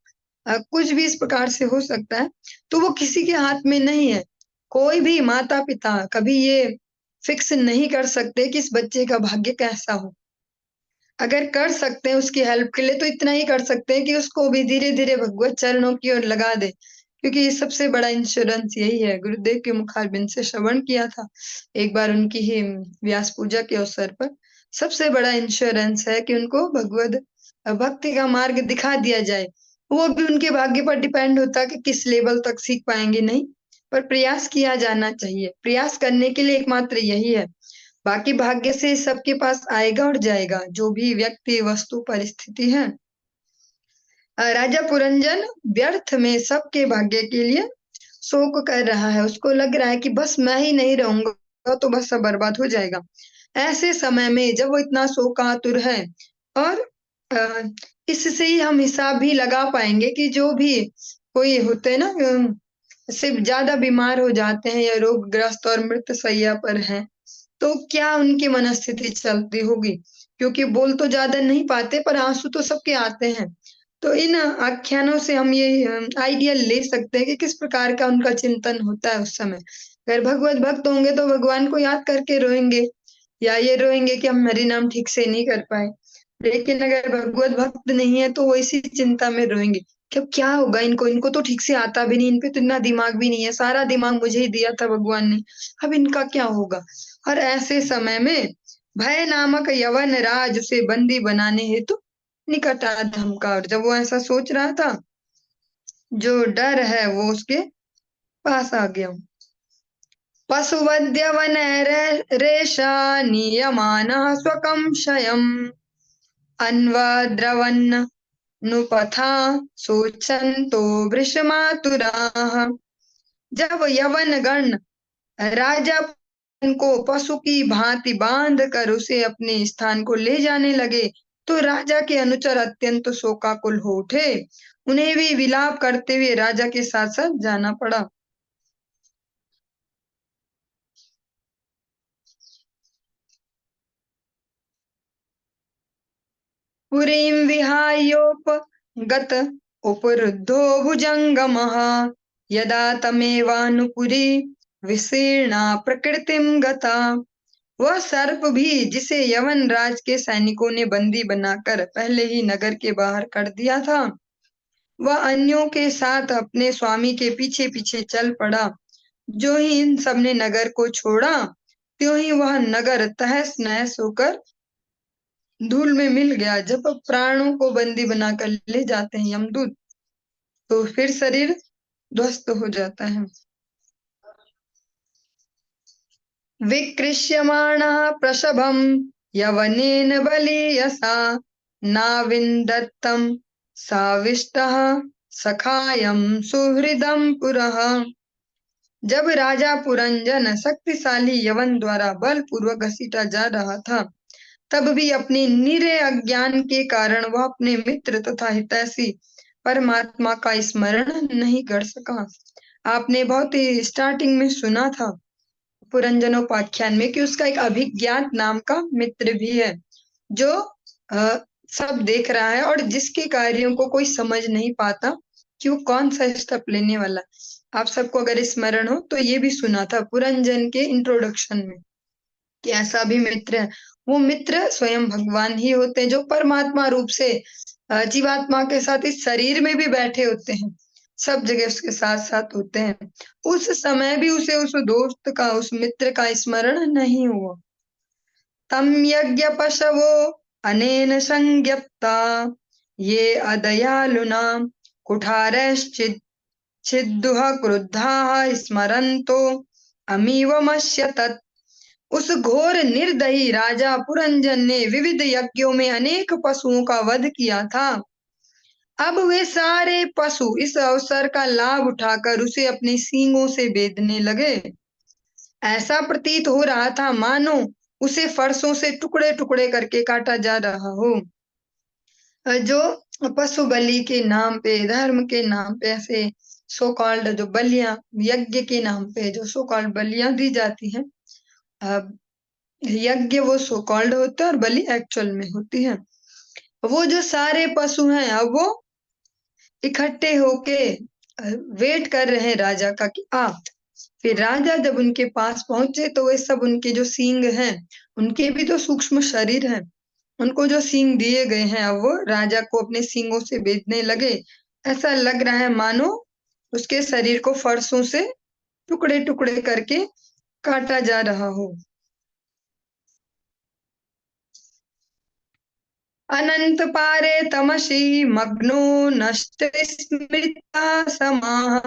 कुछ भी इस प्रकार से हो सकता है, तो वो किसी के हाथ में नहीं है। कोई भी माता पिता कभी ये फिक्स नहीं कर सकते कि इस बच्चे का भाग्य कैसा हो। अगर कर सकते हैं उसकी हेल्प के लिए तो इतना ही कर सकते हैं कि उसको भी धीरे धीरे भगवत चरणों की ओर लगा दे, क्योंकि ये सबसे बड़ा इंश्योरेंस यही है। गुरुदेव के मुखारबिंद से श्रवण किया था एक बार उनकी ही व्यास पूजा के अवसर पर, सबसे बड़ा इंश्योरेंस है कि उनको भगवत भक्ति का मार्ग दिखा दिया जाए। वो भी उनके भाग्य पर डिपेंड होता है कि किस लेवल तक सीख पाएंगे, नहीं, पर प्रयास किया जाना चाहिए। प्रयास करने के लिए एकमात्र यही है, बाकी भाग्य से सबके पास आएगा और जाएगा, जो भी व्यक्ति वस्तु परिस्थिति है। राजा पुरंजन व्यर्थ में सबके भाग्य के लिए शोक कर रहा है, उसको लग रहा है कि बस मैं ही नहीं रहूंगा तो बस सब बर्बाद हो जाएगा। ऐसे समय में जब वो इतना शोकातुर है, और अ, इससे ही हम हिसाब भी लगा पाएंगे कि जो भी कोई होते हैं ना, सिर्फ ज्यादा बीमार हो जाते हैं या रोगग्रस्त और मृत शैया पर हैं, तो क्या उनकी मनस्थिति चलती होगी, क्योंकि बोल तो ज्यादा नहीं पाते पर आंसू तो सबके आते हैं। तो इन आख्यानों से हम ये आइडिया ले सकते हैं कि किस प्रकार का उनका चिंतन होता है उस समय। अगर भगवत भक्त होंगे तो भगवान को याद करके रोएंगे, या ये रोएंगे कि हम हरि नाम ठीक से नहीं कर पाए। लेकिन अगर भगवत भक्त नहीं है तो वो इसी चिंता में रोएंगे कि अब क्या होगा इनको, इनको तो ठीक से आता भी नहीं, इन पे तो इतना दिमाग भी नहीं है, सारा दिमाग मुझे ही दिया था भगवान ने, अब इनका क्या होगा। और ऐसे समय में भय नामक यवन राज उसे बंदी बनाने हेतु निकट आ धमका, और जब वो ऐसा सोच रहा था, जो डर है वो उसके पास आ गया। पशुवद्य वन रेशा नियमानः स्वकं क्षयम् अन्वद्रवन् नुपथा सोचन्तो वृषमातुराः। जब यवन गण राजा को पशु की भांति बांध कर उसे अपने स्थान को ले जाने लगे, तो राजा के अनुचर अत्यंत शोकाकुल हो उठे, उन्हें भी विलाप करते हुए राजा के साथ साथ जाना पड़ा। पुरीं विहायोपगत उपरुद्धो भुजङ्गमः यदा तमेवानुपुरी विशीर्णा प्रकृतिं गता। वह सर्प भी जिसे यवन राज के सैनिकों ने बंदी बनाकर पहले ही नगर के बाहर कर दिया था, वह अन्यों के साथ अपने स्वामी के पीछे पीछे चल पड़ा। जो ही इन सबने नगर को छोड़ा, त्यों ही वह नगर तहस नहस होकर धूल में मिल गया। जब प्राणों को बंदी बनाकर ले जाते हैं यमदूत, तो फिर शरीर ध्वस्त हो जाता है। विकृष्यमाणः प्रसभं यवनेन बलीयसा नाविन्दत्तं साविष्टः सखायं सुहृदं पुरः। जब राजा पुरंजन शक्तिशाली यवन द्वारा बलपूर्वक घसीटा जा रहा था, तब भी अपने निरे अज्ञान के कारण वह अपने मित्र तथा हितैषी परमात्मा का स्मरण नहीं कर सका। आपने बहुत ही स्टार्टिंग में सुना था पुरंजनोपाख्यान में कि उसका एक अभिज्ञात नाम का मित्र भी है, जो सब देख रहा है और जिसके कार्यों को कोई समझ नहीं पाता कि वो कौन सा स्टेप लेने वाला। आप सबको अगर स्मरण हो तो ये भी सुना था पुरंजन के इंट्रोडक्शन में कि ऐसा भी मित्र है। वो मित्र स्वयं भगवान ही होते हैं, जो परमात्मा रूप से जीवात्मा के साथ इस शरीर में भी बैठे होते हैं, सब जगह उसके साथ साथ होते हैं। उस समय भी उसे उस दोस्त का, उस मित्र का स्मरण नहीं हुआ। तम यज्ञ पशवो अनेन संज्ञप्ता ये अदयालुना कुठारश्चित् छिद्दुः क्रुद्धाः स्मरन्तो अमीवमस्य तत्। उस घोर निर्दयी राजा पुरंजन ने विविध यज्ञों में अनेक पशुओं का वध किया था। अब वे सारे पशु इस अवसर का लाभ उठाकर उसे अपने सींगों से बेधने लगे। ऐसा प्रतीत हो रहा था मानो उसे फरसों से टुकड़े टुकड़े करके काटा जा रहा हो। जो पशु बलि के नाम पे, धर्म के नाम पे ऐसे सो कॉल्ड जो बलियां, यज्ञ के नाम पे जो सो कॉल्ड बलियां दी जाती हैं, यज्ञ वो सो कॉल्ड होता है और बलि एक्चुअल में होती है। वो जो सारे पशु हैं अब वो इकट्ठे होके वेट कर रहे हैं राजा का कि आ। फिर राजा जब उनके पास पहुंचे तो वे सब, उनके जो सींग हैं, उनके भी तो सूक्ष्म शरीर हैं, उनको जो सींग दिए गए हैं अब वो राजा को अपने सींगों से बेधने लगे। ऐसा लग रहा है मानो उसके शरीर को फरसों से टुकड़े टुकड़े करके काटा जा रहा हो। अनंत पारे तमसि मग्नो नष्ट स्मृता समाः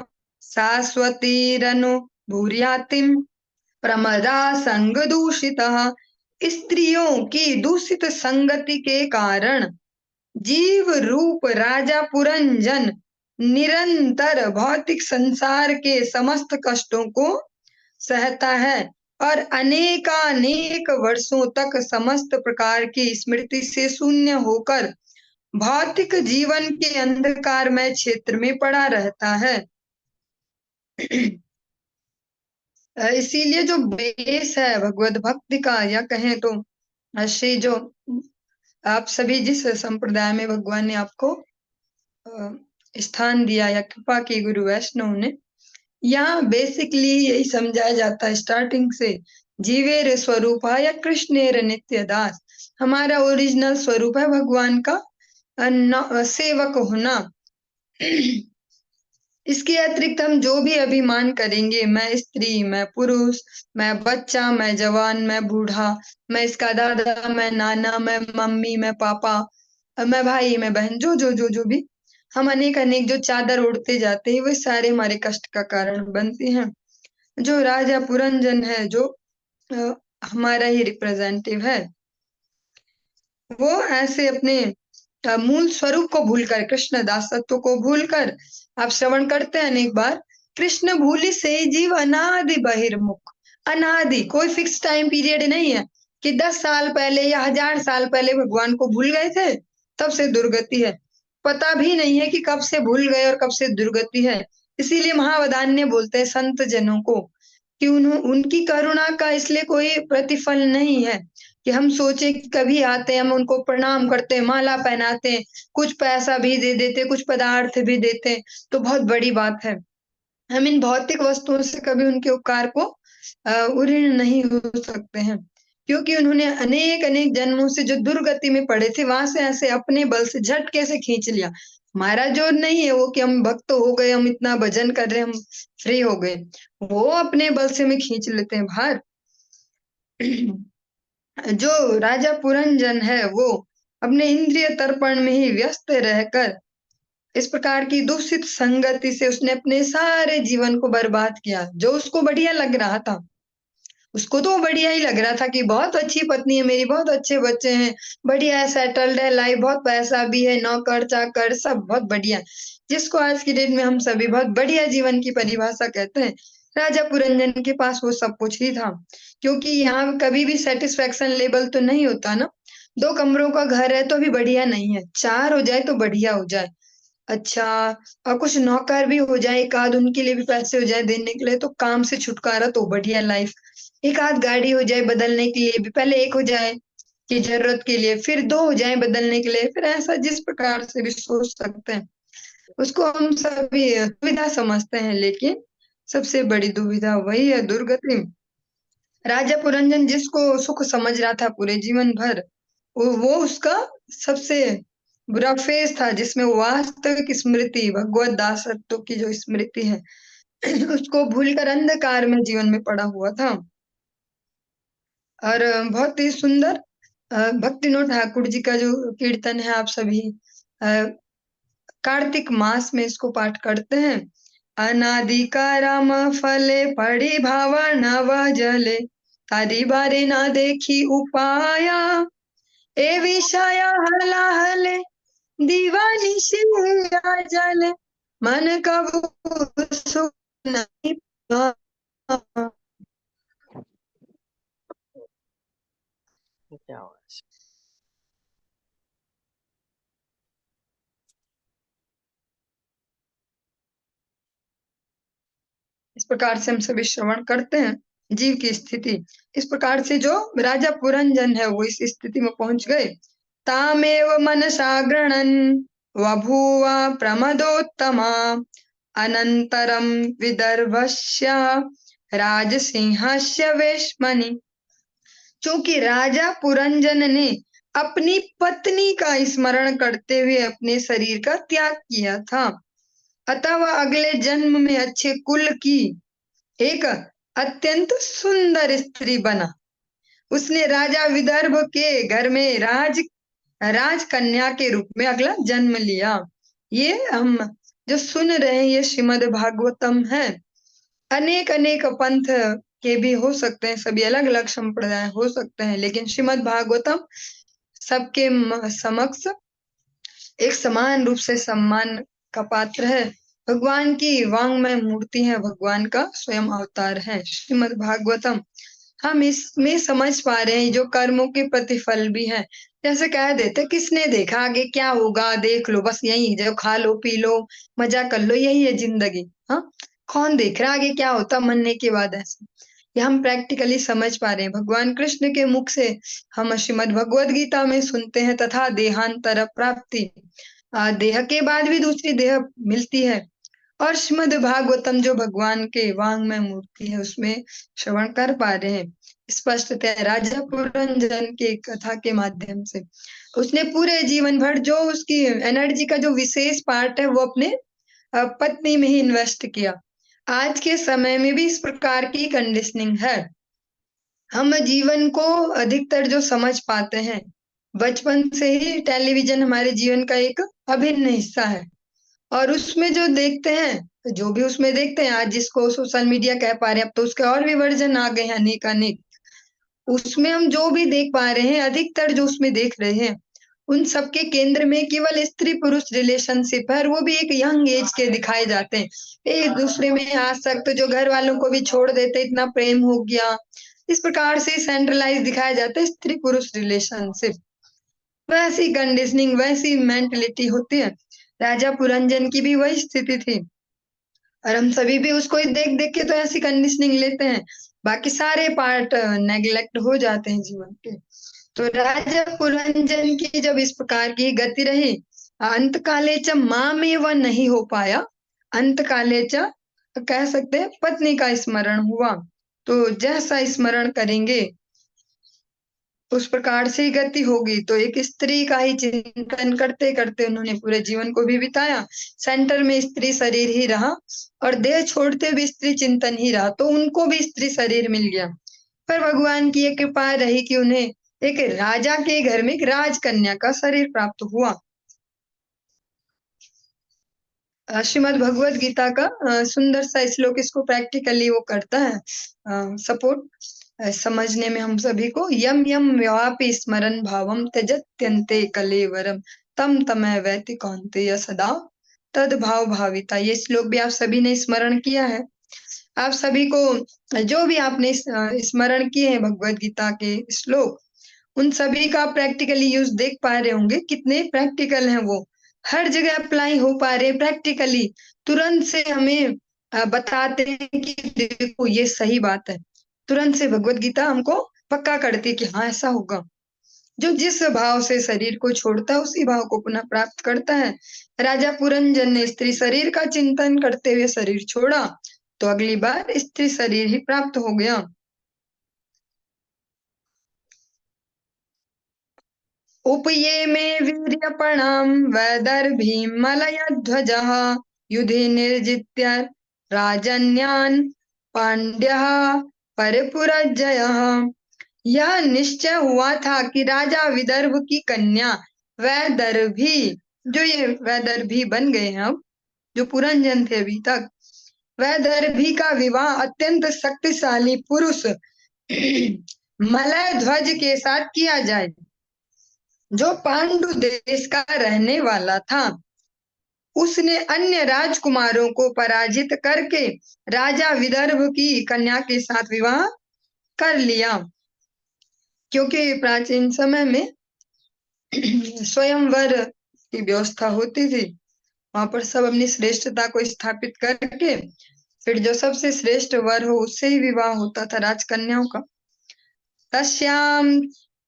शाश्वतीरनु भूर्यातिम प्रमदा संग दूषितः। स्त्रियों की दूषित संगति के कारण जीव रूप राजा पुरंजन निरंतर भौतिक संसार के समस्त कष्टों को सहता है और अनेकानेक वर्षों तक समस्त प्रकार की स्मृति से शून्य होकर भौतिक जीवन के अंधकारमय क्षेत्र में पड़ा रहता है। इसीलिए जो बेस है भगवत भक्ति का, या कहें तो श्री जो आप सभी जिस संप्रदाय में भगवान ने आपको स्थान दिया या कृपा की गुरु वैष्णव ने, यहाँ बेसिकली यही समझाया जाता है स्टार्टिंग से, जीवेर स्वरूप या कृष्णेर नित्य दास। हमारा ओरिजिनल स्वरूप है भगवान का सेवक होना। इसके अतिरिक्त हम जो भी अभिमान करेंगे, मैं स्त्री, मैं पुरुष, मैं बच्चा, मैं जवान, मैं बूढ़ा, मैं इसका दादा, मैं नाना, मैं मम्मी, मैं पापा, मैं भाई, मैं बहन, जो जो जो जो भी हम अनेक अनेक जो चादर उड़ते जाते हैं, वे सारे हमारे कष्ट का कारण बनते हैं। जो राजा पुरंजन है, जो हमारा ही रिप्रेजेंटेटिव है, वो ऐसे अपने मूल स्वरूप को भूलकर, कृष्ण दासत्व को भूलकर, आप श्रवण करते हैं अनेक बार, कृष्ण भूलि से जीव अनादि बहिर्मुख। अनादि कोई फिक्स टाइम पीरियड नहीं है कि 10 साल पहले या 1000 साल पहले भगवान को भूल गए थे तब से दुर्गति है। पता भी नहीं है कि कब से भूल गए और कब से दुर्गति है। इसीलिए महावदान्य बोलते हैं संत जनों को कि उनकी करुणा का इसलिए कोई प्रतिफल नहीं है कि हम सोचे कि कभी आते हैं, हम उनको प्रणाम करते हैं, माला पहनाते हैं, कुछ पैसा भी दे देते, कुछ पदार्थ भी देते, तो बहुत बड़ी बात है। हम इन भौतिक वस्तुओं से कभी उनके उपकार को ऋणी नहीं हो सकते हैं, क्योंकि उन्होंने अनेक अनेक जन्मों से जो दुर्गति में पड़े थे वहां से ऐसे अपने बल से झटके से खींच लिया। हमारा जोर नहीं है वो कि हम भक्त हो गए, हम इतना भजन कर रहे हैं, हम फ्री हो गए। वो अपने बल से हमें खींच लेते हैं बाहर। जो राजा पुरंजन है वो अपने इंद्रिय तर्पण में ही व्यस्त रहकर इस प्रकार की दूषित संगति से उसने अपने सारे जीवन को बर्बाद किया। जो उसको बढ़िया लग रहा था, उसको तो बढ़िया ही लग रहा था कि बहुत अच्छी पत्नी है मेरी, बहुत अच्छे बच्चे हैं, बढ़िया है, सेटल्ड है लाइफ, बहुत पैसा भी है, नौकर चाकर सब बहुत बढ़िया, जिसको आज की डेट में हम सभी बहुत बढ़िया जीवन की परिभाषा कहते हैं। राजा पुरंजन के पास वो सब कुछ ही था, क्योंकि यहाँ कभी भी सेटिस्फेक्शन लेवल तो नहीं होता ना। 2 कमरों का घर है तो भी बढ़िया नहीं है, 4 हो जाए तो बढ़िया हो जाए। अच्छा, और कुछ नौकर भी हो जाए, एक आध उनके लिए भी पैसे हो जाए देने के लिए, तो काम से छुटकारा तो बढ़िया लाइफ। एक आध गाड़ी हो जाए बदलने के लिए भी, पहले एक हो जाए कि जरूरत के लिए, फिर 2 हो जाए बदलने के लिए, फिर ऐसा जिस प्रकार से भी सोच सकते हैं उसको हम सभी दुविधा समझते हैं, लेकिन सबसे बड़ी दुविधा वही है, दुर्गति। राजा पुरंजन जिसको सुख समझ रहा था पूरे जीवन भर, वो उसका सबसे बुरा फेज था, जिसमें वो वास्तविक स्मृति, भगवत दासत्व की जो स्मृति है उसको भूलकर अंधकार में जीवन में पड़ा हुआ था। और बहुत ही सुंदर भक्तिनोद ठाकुर जी का जो कीर्तन है, आप सभी कार्तिक मास में इसको पाठ करते हैं। अनादि करम फले पड़ी भावा नव जले, तारी बारे ना देखी उपाया, ए विषया हला हले, दीवानी शिया जले, मन कबू सुख नहीं पाया। क्या हुआ है? इस प्रकार से हम सभी श्रवण करते हैं जीव की स्थिति। इस प्रकार से जो राजा पुरंजन है वो इस स्थिति में पहुंच गए। तामेव मनसा गृणन् बभूव प्रमदोत्तमा, अनंतरम विदर्भस्य राजसिंहस्य वेश्मनि। चूंकि राजा पुरंजन ने अपनी पत्नी का स्मरण करते हुए अपने शरीर का त्याग किया था, अतः वह अगले जन्म में अच्छे कुल की एक अत्यंत सुंदर स्त्री बना। उसने राजा विदर्भ के घर में राजकन्या के रूप में अगला जन्म लिया। ये हम जो सुन रहे हैं ये श्रीमद् भागवतम है। अनेक अनेक पंथ के भी हो सकते हैं, सभी अलग अलग संप्रदाय हो सकते हैं, लेकिन श्रीमद् भागवतम सबके समक्ष एक समान रूप से सम्मान का पात्र है। भगवान की वांग्मय मूर्ति है, भगवान का स्वयं अवतार है श्रीमद् भागवतम। हम इसमें समझ पा रहे हैं जो कर्मों के प्रतिफल भी है। जैसे कह देते किसने देखा आगे क्या होगा, देख लो बस यही, जो खा लो पी लो मजा कर लो यही है जिंदगी। हाँ, कौन देख रहा आगे क्या होता मरने के बाद, ऐसे ये हम प्रैक्टिकली समझ पा रहे हैं भगवान कृष्ण के मुख से। हम श्रीमद् भगवद गीता में सुनते हैं तथा देहांतर प्राप्ति, देह के बाद भी दूसरी देह मिलती है। और श्रीमद् भागवतम जो भगवान के वांग्मय मूर्ति है उसमें श्रवण कर पा रहे हैं स्पष्टतः राजा पुरंजन के कथा के माध्यम से। उसने पूरे जीवन भर जो उसकी एनर्जी का जो विशेष पार्ट है वो अपने पत्नी में ही इन्वेस्ट किया। आज के समय में भी इस प्रकार की कंडीशनिंग है। हम जीवन को अधिकतर जो समझ पाते हैं बचपन से ही, टेलीविजन हमारे जीवन का एक अभिन्न हिस्सा है, और उसमें जो देखते हैं, जो भी उसमें देखते हैं, आज जिसको सोशल मीडिया कह पा रहे हैं, अब तो उसके और भी वर्जन आ गए हैं अनेक अनेक। उसमें हम जो भी देख पा रहे हैं, अधिकतर जो उसमें देख रहे हैं, उन सबके केंद्र में केवल स्त्री पुरुष रिलेशनशिप है, और वो भी एक यंग एज के दिखाए जाते हैं। एक दूसरे में आसक्त, जो घर वालों को भी छोड़ देते, इतना प्रेम हो गया, इस प्रकार से सेंट्रलाइज दिखाया जाता है स्त्री पुरुष रिलेशनशिप। वैसी कंडीशनिंग, वैसी मेंटलिटी होती है। राजा पुरंजन की भी वही स्थिति थी, और हम सभी भी उसको ही देख देख के तो ऐसी कंडीशनिंग लेते हैं, बाकी सारे पार्ट नेग्लेक्ट हो जाते हैं जीवन के। तो राजा पुरंजन की जब इस प्रकार की गति रही, अंत काले च माँ में वह नहीं हो पाया, अंत काले च कह सकते हैं पत्नी का स्मरण हुआ। तो जैसा स्मरण करेंगे उस प्रकार से ही गति होगी। तो एक स्त्री का ही चिंतन करते करते उन्होंने पूरे जीवन को भी बिताया। सेंटर में स्त्री शरीर ही रहा, और देह छोड़ते भी स्त्री चिंतन ही रहा, तो उनको भी स्त्री शरीर मिल गया। पर भगवान की एक कृपा रही कि उन्हें एक राजा के घर में एक राजकन्या का शरीर प्राप्त हुआ। श्रीमद् भगवत गीता का सुंदर सा श्लोक इसको प्रैक्टिकली वो करता है सपोर्ट समझने में हम सभी को। यम यम व्यापी स्मरन भावम त्यजत्यन्ते कलेवरम तम तमय वैति कौन्तेय सदा तद भाव भाविता। ये श्लोक भी आप सभी ने स्मरण किया है। आप सभी को जो भी आपने स्मरण किए हैं भगवत गीता के श्लोक, उन सभी का प्रैक्टिकली यूज देख पा रहे होंगे, कितने प्रैक्टिकल हैं वो, हर जगह अप्लाई हो पा रहे हैं प्रैक्टिकली। तुरंत से हमें बताते हैं कि देखो ये सही बात है। तुरंत से भगवत गीता हमको पक्का करती है कि हाँ ऐसा होगा। जो जिस भाव से शरीर को छोड़ता है उसी भाव को पुनः प्राप्त करता है। राजा पुरंजन ने स्त्री शरीर का चिंतन करते हुए शरीर छोड़ा, तो अगली बार स्त्री शरीर ही प्राप्त हो गया। उपये में वीर्यपणां वैदर्भीमलयध्वजः युधे निर्जित्य राजन्यान् पांड्यः परिपुरजयः। यह निश्चय हुआ था कि राजा विदर्भ की कन्या वैदर्भी, जो ये वैदर्भी बन गए हैं अब, जो पुरंजन थे अभी तक, वैदर्भी का विवाह अत्यंत शक्तिशाली पुरुष मलय ध्वज के साथ किया जाए, जो पांडु देश का रहने वाला था। उसने अन्य राजकुमारों को पराजित करके राजा विदर्भ की कन्या के साथ विवाह कर लिया। क्योंकि प्राचीन समय में स्वयंवर की व्यवस्था होती थी, वहां पर सब अपनी श्रेष्ठता को स्थापित करके फिर जो सबसे श्रेष्ठ वर हो उससे ही विवाह होता था राजकन्याओं का। तस्यां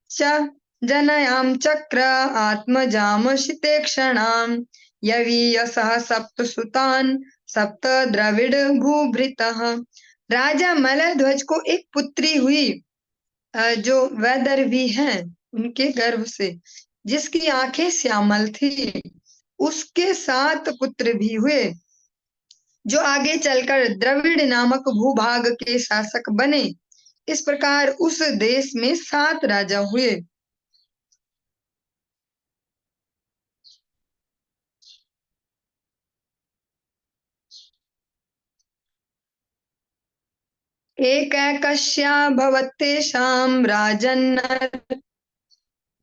च जनयां चक्र आत्मजामशिते क्षणां यवीयसः सप्तसुतान् सप्त द्रविड़ भूभृतः। राजा मलयध्वज को एक पुत्री हुई जो वैदर्भी हैं उनके गर्भ से, जिसकी आंखें श्यामल थी। उसके 7 पुत्र भी हुए, जो आगे चलकर द्रविड़ नामक भूभाग के शासक बने। इस प्रकार उस देश में 7 राजा हुए। एकैकस्या भवत्तेषां राजन्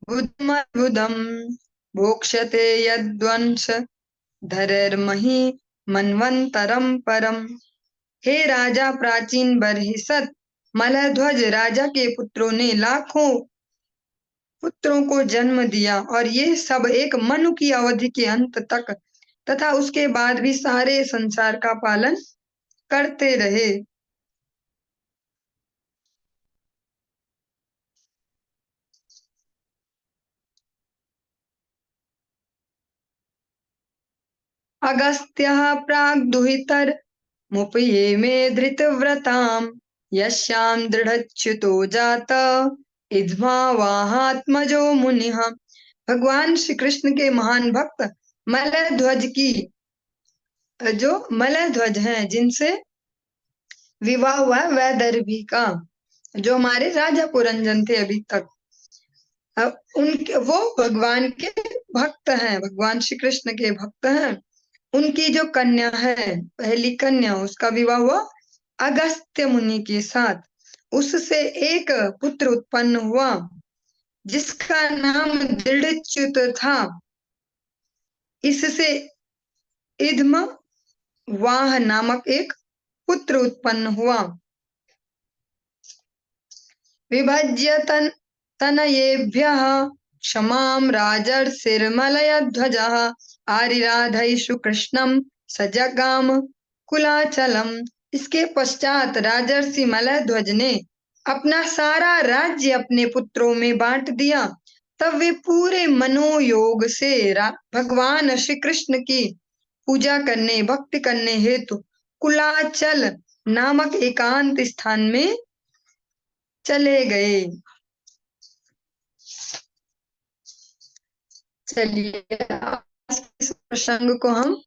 बुधमद्भुतम् भोक्ष्यते यद्वंश धरर्महि मन्वन्तरं परम्। हे राजा प्राचीन बरहिसत मलयध्वज राजा के पुत्रों ने लाखों पुत्रों को जन्म दिया, और ये सब एक मनु की अवधि के अंत तक तथा उसके बाद भी सारे संसार का पालन करते रहे। अगस्त्यः प्राग्दुहितर्मुपये मे धृतव्रताम् यस्यां दृढच्युतो जात इद्मावाहात्मजो मुनिः। भगवान श्री कृष्ण के महान भक्त मलयध्वज की, जो मलयध्वज हैं जिनसे विवाह हुआ वैदर्भी का, जो हमारे राजा पुरंजन थे अभी तक, उनके वो भगवान के भक्त हैं, भगवान श्री कृष्ण के भक्त हैं। उनकी जो कन्या है, पहली कन्या, उसका विवाह हुआ अगस्त्य मुनि के साथ। उससे एक पुत्र उत्पन्न हुआ जिसका नाम दृढ़च्युत था। इससे इद्म वाह नामक एक पुत्र उत्पन्न हुआ। विभज्य तनयेभ्यः क्षमां राजर्षिर्मलयध्वजः आरिराधयिषु कृष्णं सजगाम कुलाचलम। इसके पश्चात राजर्षि मलयध्वज ने अपना सारा राज्य अपने पुत्रों में बांट दिया। तब वे पूरे मनोयोग से भगवान श्री कृष्ण की पूजा करने, भक्ति करने हेतु कुलाचल नामक एकांत स्थान में चले गए। चलिए इस प्रसंग को हम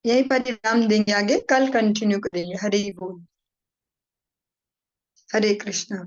यहीं पर विराम देंगे, आगे कल कंटिन्यू करेंगे। हरि बोल। हरे कृष्णा।